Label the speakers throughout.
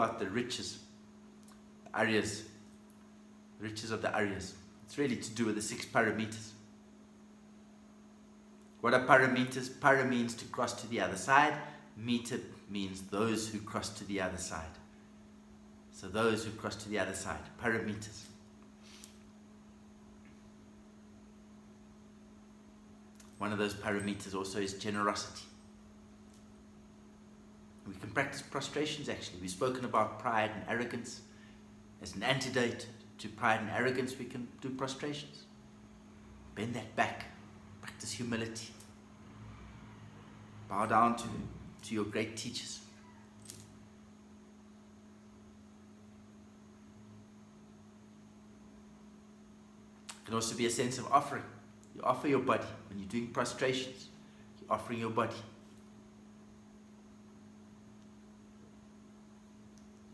Speaker 1: about the riches, the Aryas, the riches of the Aryas. It's really to do with the 6 paramitas. What are paramitas? Para means to cross to the other side. Mita means those who cross to the other side. So those who cross to the other side, paramitas. One of those paramitas also is generosity. We can practice prostrations actually. We've spoken about pride and arrogance. As an antidote to pride and arrogance, we can do prostrations. Bend that back. Practice humility. Bow down to your great teachers. It can also be a sense of offering. You offer your body. When you're doing prostrations, you're offering your body.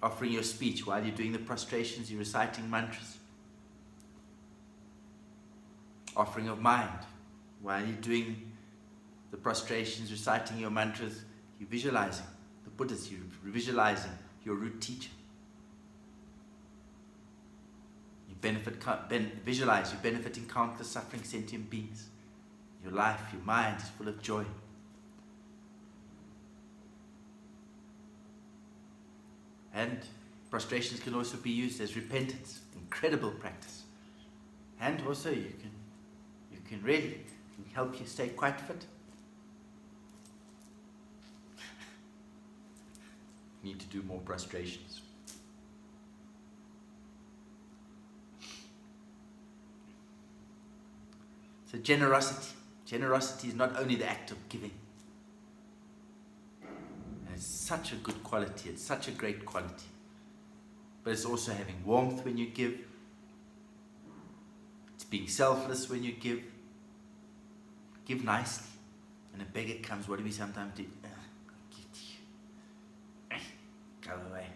Speaker 1: Offering your speech. While you're doing the prostrations, you're reciting mantras. Offering of mind. While you're doing the prostrations, reciting your mantras, you're visualizing the Buddhas, you're visualizing your root teacher. You visualize, you're benefiting countless suffering sentient beings. Your life, your mind is full of joy. And prostrations can also be used as repentance, incredible practice. And also you can really help you stay quite fit. Need to do more prostrations. So generosity. Generosity is not only the act of giving. And it's such a good quality. It's such a great quality. But it's also having warmth when you give. It's being selfless when you give. Give nicely. When a beggar comes, what do we sometimes do? Go away.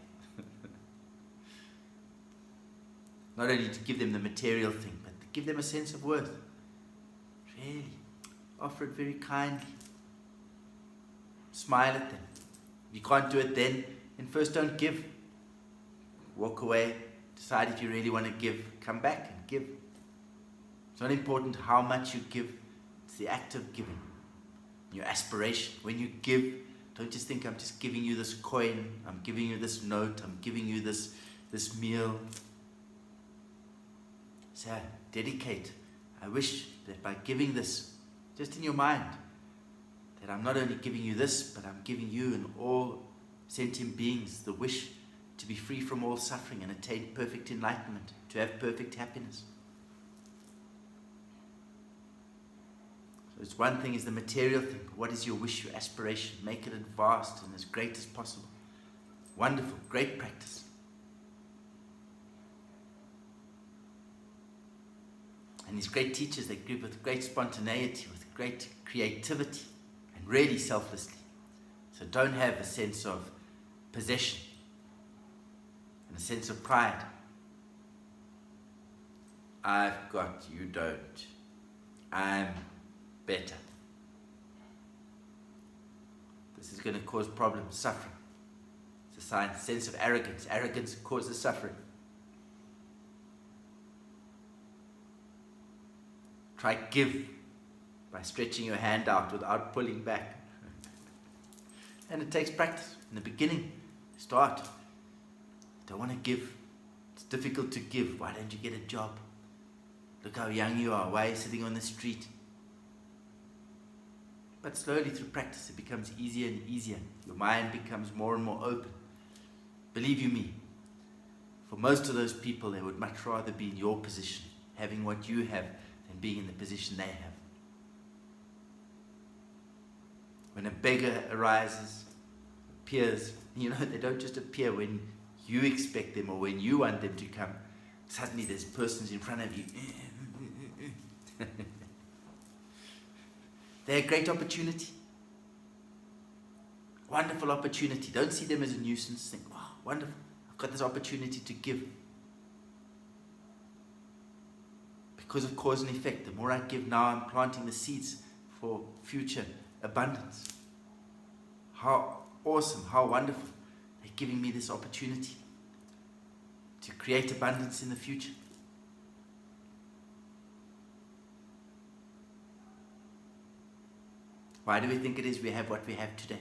Speaker 1: Not only to give them the material thing, but to give them a sense of worth. Really. Offer it very kindly. Smile at them. If you can't do it then first don't give. Walk away. Decide if you really want to give. Come back and give. It's not important how much you give. It's the act of giving. Your aspiration. When you give, don't just think, I'm just giving you this coin, I'm giving you this note, I'm giving you this meal. So dedicate. I wish that by giving this, just in your mind, that I'm not only giving you this, but I'm giving you and all sentient beings the wish to be free from all suffering and attain perfect enlightenment, to have perfect happiness. So it's one thing is the material thing, but what is your wish, your aspiration? Make it as vast and as great as possible. Wonderful, great practice. And these great teachers, they give with great spontaneity, with great creativity, and really selflessly. So don't have a sense of possession and a sense of pride. I've got, you don't. I'm better. This is going to cause problems, suffering. It's a sign, sense of arrogance. Arrogance causes suffering. Try give by stretching your hand out without pulling back. And it takes practice. In the beginning, start. Don't want to give. It's difficult to give. Why don't you get a job? Look how young you are. Why are you sitting on the street? But slowly through practice, it becomes easier and easier. Your mind becomes more and more open. Believe you me, for most of those people, they would much rather be in your position, having what you have, than being in the position they have. When a beggar arises, appears, they don't just appear when you expect them or when you want them to come. Suddenly there's persons in front of you. They're a great opportunity. Wonderful opportunity. Don't see them as a nuisance. Think, wow, wonderful. I've got this opportunity to give. Because of cause and effect. The more I give now, I'm planting the seeds for future abundance. How awesome, how wonderful. They you're giving me this opportunity to create abundance in the future. Why do we think it is we have what we have today?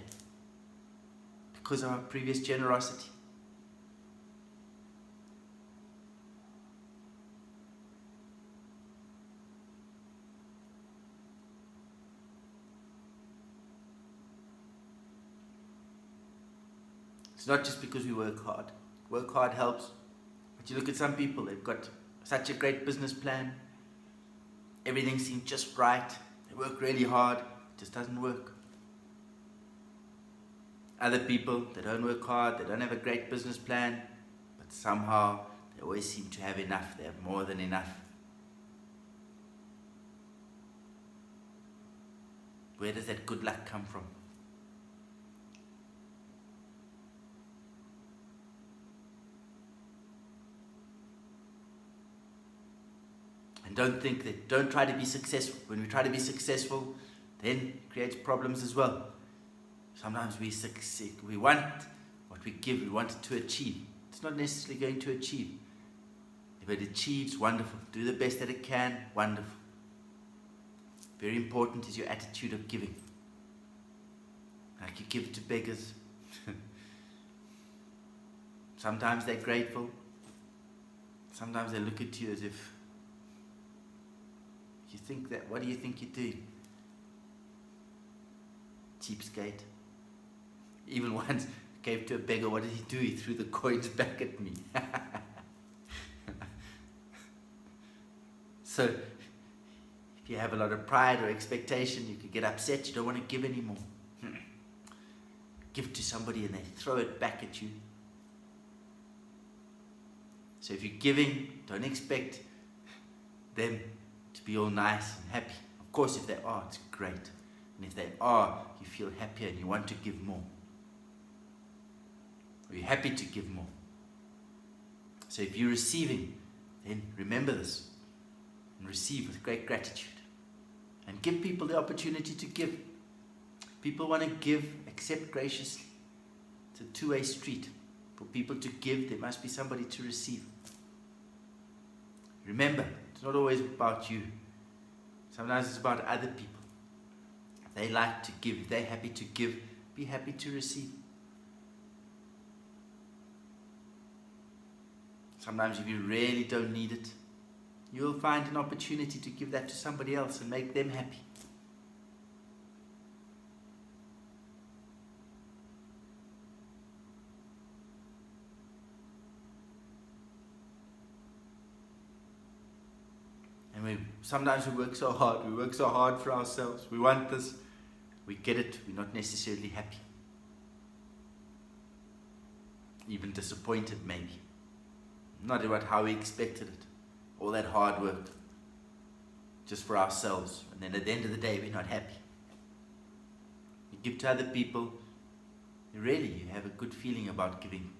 Speaker 1: Because of our previous generosity. It's not just because we work hard. Work hard helps. But you look at some people, they've got such a great business plan. Everything seems just right. They work really hard. It just doesn't work. Other people, they don't work hard. They don't have a great business plan. But somehow, they always seem to have enough. They have more than enough. Where does that good luck come from? And don't try to be successful. When we try to be successful, then it creates problems as well. Sometimes we succeed. We want what we give, we want it to achieve. It's not necessarily going to achieve. If it achieves, wonderful. Do the best that it can, wonderful. Very important is your attitude of giving. Like you give to beggars. Sometimes they're grateful. Sometimes they look at you as if you think that, what do you think you're doing? Cheapskate. Even once I gave to a beggar, what did he do? He threw the coins back at me. So, if you have a lot of pride or expectation, you could get upset, you don't want to give anymore. Give to somebody and they throw it back at you. So if you're giving, don't expect them to be all nice and happy. Of course, if they are, it's great. And if they are, you feel happier and you want to give more. Or you're happy to give more. So if you're receiving, then remember this. And receive with great gratitude. And give people the opportunity to give. People want to give, accept graciously. It's a two-way street. For people to give, there must be somebody to receive. Remember, it's not always about you. Sometimes it's about other people. If they like to give, if they're happy to give, be happy to receive. Sometimes if you really don't need it, you'll find an opportunity to give that to somebody else and make them happy. And sometimes we work so hard. We work so hard for ourselves. We want this. We get it. We're not necessarily happy. Even disappointed maybe. Not about how we expected it. All that hard work. Just for ourselves. And then at the end of the day, we're not happy. You give to other people. Really, you have a good feeling about giving.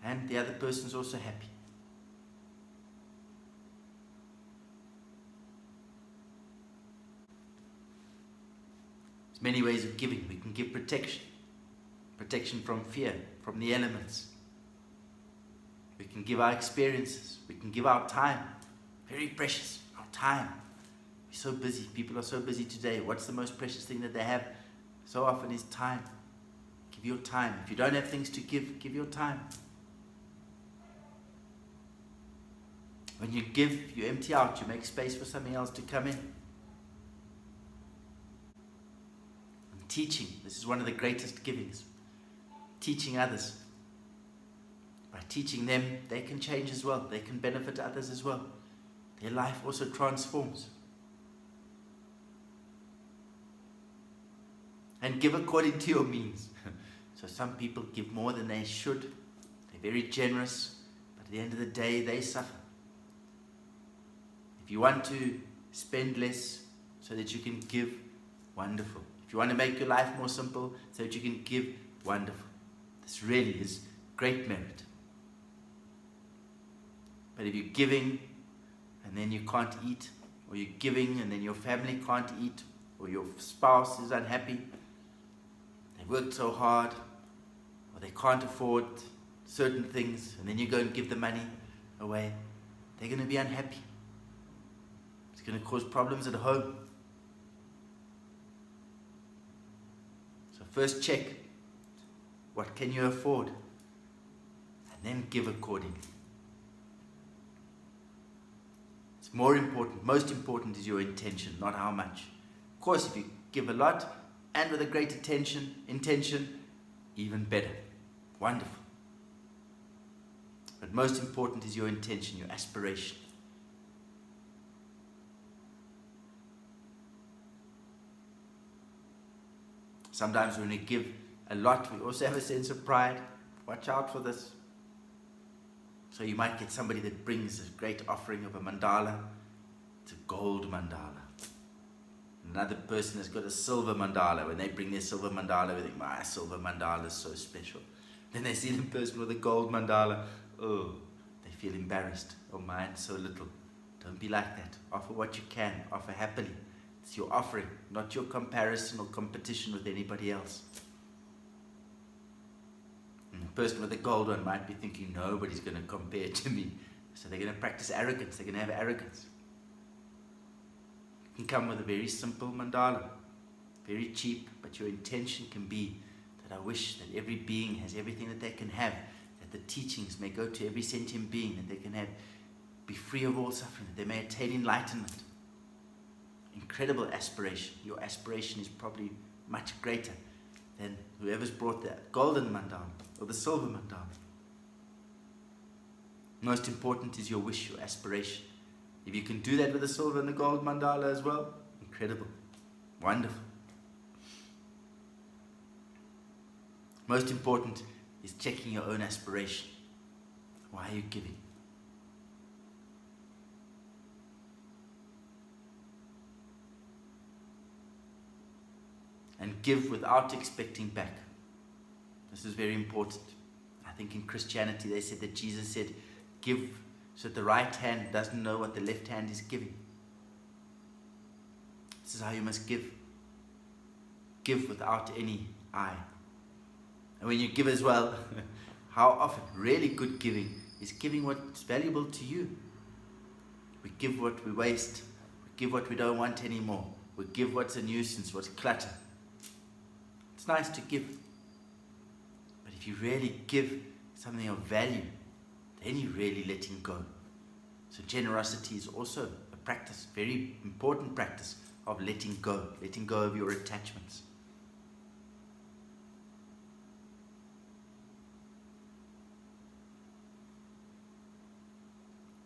Speaker 1: And the other person's also happy. Many ways of giving. We can give protection. Protection from fear, from the elements. We can give our experiences. We can give our time. Very precious, our time. We're so busy. People are so busy today. What's the most precious thing that they have? So often is time. Give your time. If you don't have things to give your time. When you give, you empty out. You make space for something else to come in. Teaching. This is one of the greatest givings. Teaching others. By teaching them, they can change as well. They can benefit others as well. Their life also transforms. And give according to your means. So some people give more than they should. They're very generous. But at the end of the day, they suffer. If you want to spend less so that you can give, wonderful. If you want to make your life more simple so that you can give, wonderful. This really is great merit. But if you're giving and then you can't eat, or you're giving and then your family can't eat, or your spouse is unhappy, they worked so hard, or they can't afford certain things, and then you go and give the money away, they're going to be unhappy. It's going to cause problems at home. So first check, what can you afford? And then give accordingly. It's more important, most important is your intention, not how much. Of course, if you give a lot and with a great intention, even better. Wonderful. But most important is your intention, your aspiration. Sometimes when we give a lot, we also have a sense of pride. Watch out for this. So you might get somebody that brings a great offering of a mandala. It's a gold mandala. Another person has got a silver mandala. When they bring their silver mandala, we think, my silver mandala is so special. Then they see the person with a gold mandala. Oh, they feel embarrassed. Oh, mine's so little. Don't be like that. Offer what you can. Offer happily. It's your offering, not your comparison or competition with anybody else. And the person with the gold one might be thinking, nobody's going to compare to me. So they're going to practice arrogance. They're going to have arrogance. You can come with a very simple mandala, very cheap, but your intention can be that I wish that every being has everything that they can have, that the teachings may go to every sentient being, that they can be free of all suffering, that they may attain enlightenment. Incredible aspiration. Your aspiration is probably much greater than whoever's brought the golden mandala or the silver mandala. Most important is your wish, your aspiration. If you can do that with the silver and the gold mandala as well, incredible, wonderful. Most important is checking your own aspiration. Why are you giving? And give without expecting back. This is very important. I think in Christianity they said that Jesus said, give so that the right hand doesn't know what the left hand is giving. This is how you must give. Give without any eye. And when you give as well, how often really good giving is giving what's valuable to you. We give what we waste. We give what we don't want anymore. We give what's a nuisance, what's clutter. It's nice to give, but if you really give something of value, then you're really letting go. So generosity is also a practice, very important practice of letting go of your attachments.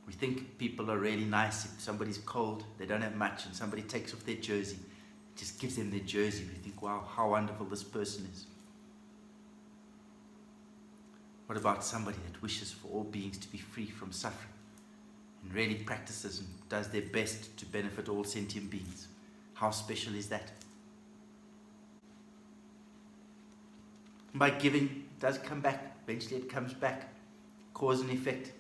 Speaker 1: We think people are really nice if somebody's cold, they don't have much, and somebody takes off their jersey. Just gives them their jersey. We think, wow, how wonderful this person is. What about somebody that wishes for all beings to be free from suffering and really practices and does their best to benefit all sentient beings? How special is that? And by giving, it does come back. Eventually it comes back. Cause and effect.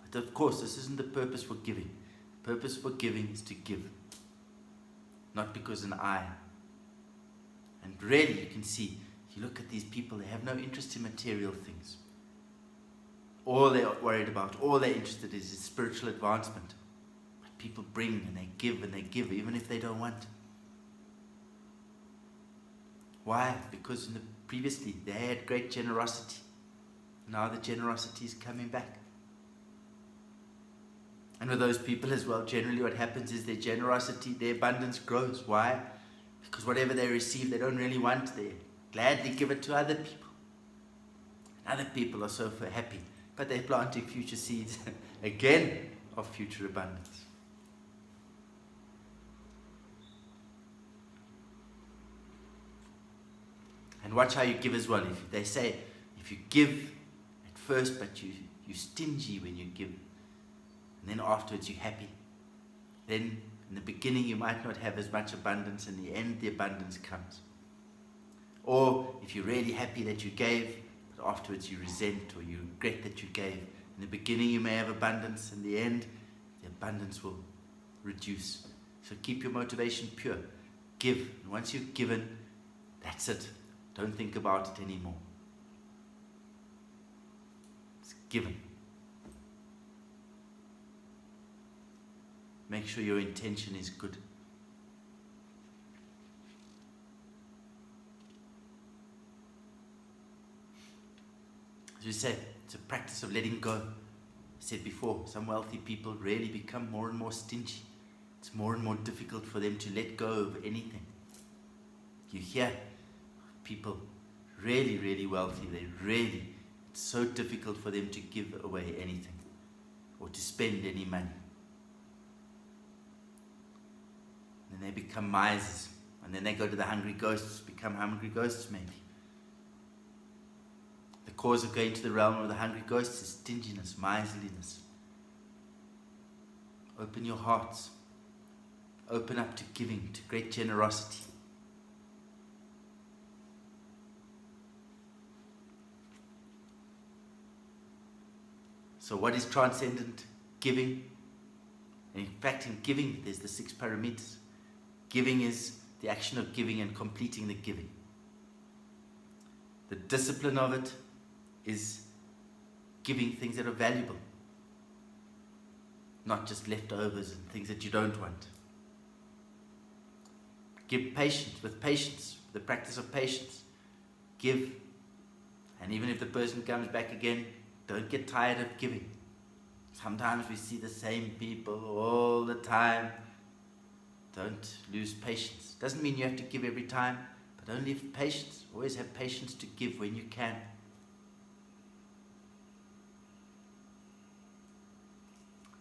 Speaker 1: But of course, this isn't the purpose for giving. The purpose for giving is to give. Not because an eye. And really you can see, you look at these people, they have no interest in material things. All they're worried about, all they're interested in is spiritual advancement. But people bring and they give, even if they don't want. Why? Because previously they had great generosity. Now the generosity is coming back. And with those people as well, generally what happens is their generosity, their abundance grows. Why? Because whatever they receive, they don't really want. They gladly give it to other people. And other people are so happy. But they're planting future seeds, again, of future abundance. And watch how you give as well. If they say, if you give at first, but you're stingy when you give, and then afterwards you're happy. Then in the beginning you might not have as much abundance, in the end the abundance comes. Or if you're really happy that you gave, but afterwards you resent or you regret that you gave. In the beginning you may have abundance, in the end the abundance will reduce. So keep your motivation pure. Give. And once you've given, that's it. Don't think about it anymore. It's given. Make sure your intention is good. As we said, it's a practice of letting go. I said before, some wealthy people really become more and more stingy. It's more and more difficult for them to let go of anything. You hear people really, really wealthy, it's so difficult for them to give away anything or to spend any money. And they become misers, and then they go to the hungry ghosts, become hungry ghosts maybe. The cause of going to the realm of the hungry ghosts is stinginess, miserliness. Open your hearts. Open up to giving, to great generosity. So what is transcendent giving? In fact, in giving, there's the 6 paramitas. Giving is the action of giving and completing the giving. The discipline of it is giving things that are valuable, not just leftovers and things that you don't want. Give patience, with the practice of patience. Give, and even if the person comes back again, don't get tired of giving. Sometimes we see the same people all the time. Don't lose patience. Doesn't mean you have to give every time, but only have patience. Always have patience to give when you can.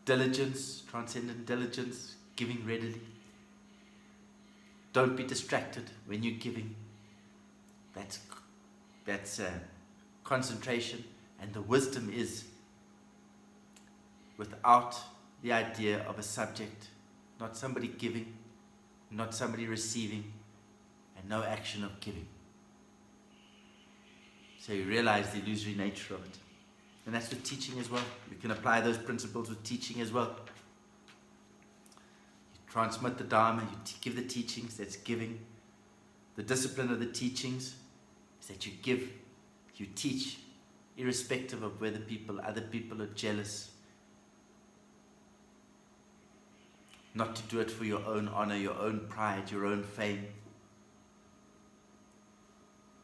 Speaker 1: Diligence, transcendent diligence, giving readily. Don't be distracted when you're giving. That's concentration, and the wisdom is without the idea of a subject, not somebody giving, not somebody receiving, and no action of giving. So you realize the illusory nature of it. And that's with teaching as well. You can apply those principles with teaching as well. You transmit the Dharma, you give the teachings, that's giving. The discipline of the teachings is that you give, you teach, irrespective of whether other people are jealous. Not to do it for your own honor, your own pride, your own fame.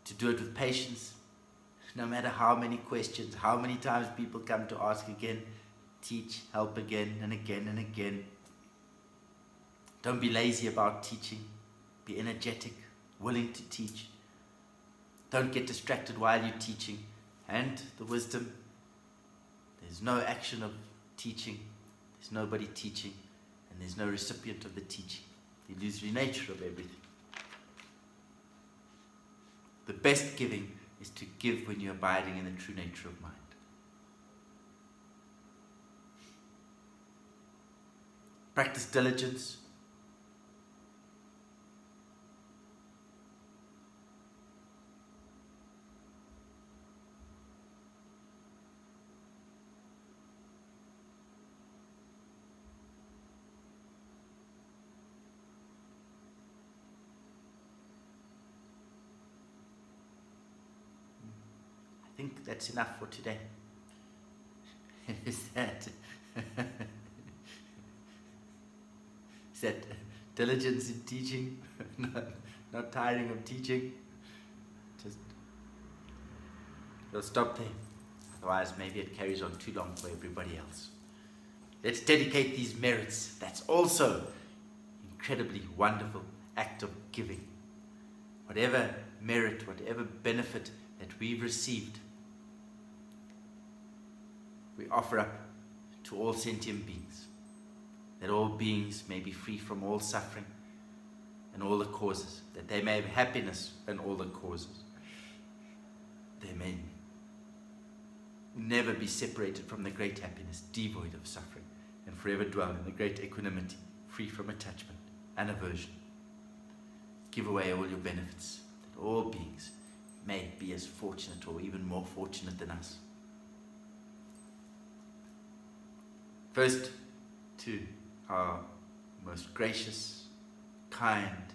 Speaker 1: To do it with patience. No matter how many questions, how many times people come to ask again, teach, help again and again and again. Don't be lazy about teaching. Be energetic, willing to teach. Don't get distracted while you're teaching. And the wisdom, there's no action of teaching. There's nobody teaching. And there's no recipient of the teaching. The illusory nature of everything. The best giving is to give when you're abiding in the true nature of mind. Practice diligence. I think that's enough for today. Is that diligence in teaching, not tiring of teaching? Just we'll stop there. Otherwise, maybe it carries on too long for everybody else. Let's dedicate these merits. That's also incredibly wonderful act of giving. Whatever merit, whatever benefit that we've received, we offer up to all sentient beings, that all beings may be free from all suffering and all the causes, that they may have happiness and all the causes. They may never be separated from the great happiness, devoid of suffering, and forever dwell in the great equanimity, free from attachment and aversion. Give away all your benefits, that all beings may be as fortunate or even more fortunate than us. First, to our most gracious, kind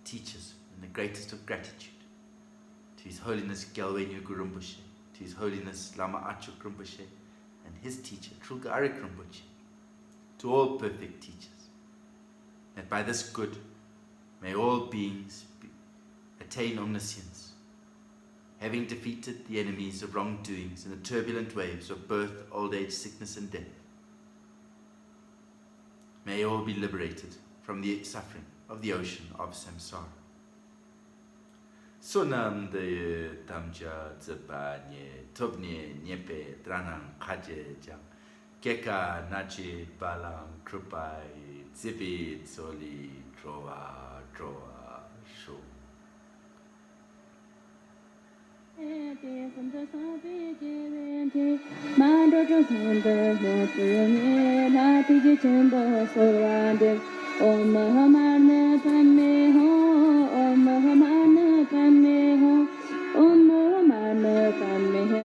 Speaker 1: teachers, and the greatest of gratitude. His Holiness Gyalwenu Rinpoche, to His Holiness Lama Achuk Rinpoche, and his teacher, Trulka Arik Rinpoche, to all perfect teachers, that by this good may all beings attain omniscience, having defeated the enemies of wrongdoings in the turbulent waves of birth, old age, sickness, and death. May all be liberated from the suffering of the ocean of samsara. Sonam de tamja zeba nye tobne nyepe tranang kaje jang keka nachi balang krupai zibi zoli droa shu.
Speaker 2: Om